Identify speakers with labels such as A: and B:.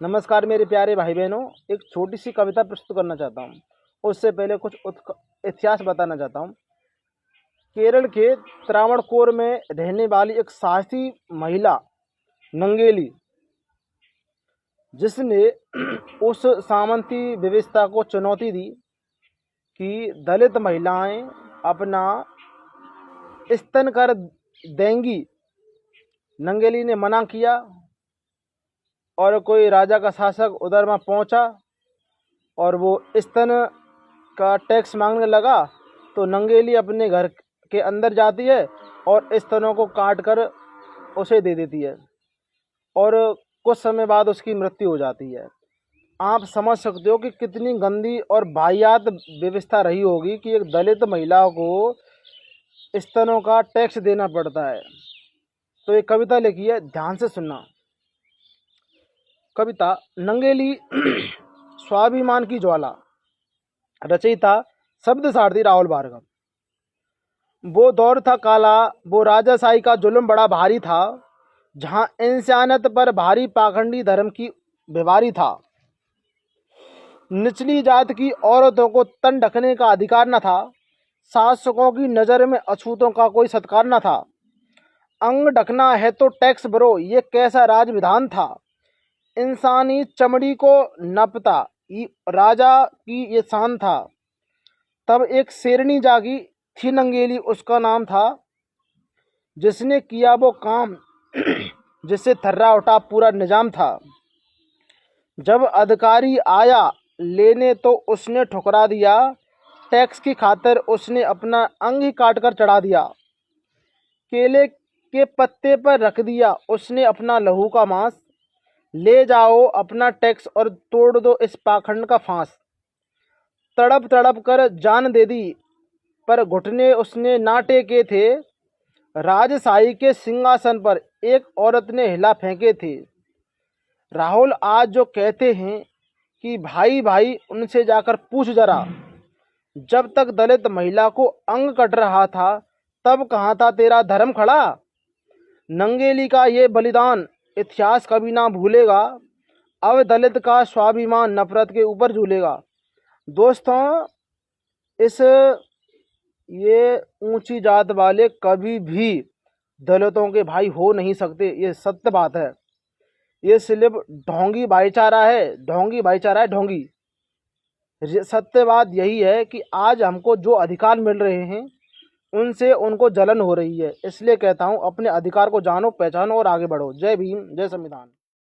A: नमस्कार मेरे प्यारे भाई बहनों। एक छोटी सी कविता प्रस्तुत करना चाहता हूँ। उससे पहले कुछ इतिहास बताना चाहता हूँ। केरल के त्रावणकोर में रहने वाली एक साहसी महिला नंगेली, जिसने उस सामंती व्यवस्था को चुनौती दी कि दलित महिलाएं अपना स्तन कर देंगी। नंगेली ने मना किया और कोई राजा का शासक उधर वहाँ पहुंचा और वो स्तन का टैक्स मांगने लगा। तो नंगेली अपने घर के अंदर जाती है और स्तनों को काट कर उसे दे देती है और कुछ समय बाद उसकी मृत्यु हो जाती है। आप समझ सकते हो कि कितनी गंदी और वाहियात व्यवस्था रही होगी कि एक दलित महिला को स्तनों का टैक्स देना पड़ता है। तो एक कविता लिखी है, ध्यान से सुनना। कविता नंगेली स्वाभिमान की ज्वाला। रचयिता शब्द सारथी राहुल भार्गव। वो दौर था काला, वो राजाशाही का जुल्म बड़ा भारी था, जहां इंसानियत पर भारी पाखंडी धर्म की बीमारी था। निचली जात की औरतों को तन ढकने का अधिकार न था। शासकों की नज़र में अछूतों का कोई सत्कार न था। अंग ढकना है तो टैक्स भरो, ये कैसा राज विधान था। इंसानी चमड़ी को नपता राजा की ये शान था। तब एक शेरनी जागी थी नंगेली, उसका नाम था, जिसने किया वो काम जिससे थर्रा उठा पूरा निजाम था। जब अधिकारी आया लेने तो उसने ठुकरा दिया, टैक्स की खातिर उसने अपना अंग ही काट कर चढ़ा दिया। केले के पत्ते पर रख दिया उसने अपना लहू का मांस, ले जाओ अपना टैक्स और तोड़ दो इस पाखंड का फांस। तड़प तड़प कर जान दे दी, पर घुटने उसने ना टेके थे। राजशाही के सिंहासन पर एक औरत ने हिला फेंके थे। राहुल आज जो कहते हैं कि भाई भाई, उनसे जाकर पूछ जरा, जब तक दलित महिला को अंग कट रहा था तब कहाँ था तेरा धर्म खड़ा। नंगेली का ये बलिदान इतिहास कभी ना भूलेगा। अब दलित का स्वाभिमान नफरत के ऊपर झूलेगा। दोस्तों, इस ये ऊंची जात वाले कभी भी दलितों के भाई हो नहीं सकते, ये सत्य बात है। ये सिर्फ ढोंगी भाईचारा है, ढोंगी भाईचारा है, ढोंगी। सत्य बात यही है कि आज हमको जो अधिकार मिल रहे हैं उनसे उनको जलन हो रही है। इसलिए कहता हूँ, अपने अधिकार को जानो, पहचानो और आगे बढ़ो। जय भीम, जय संविधान।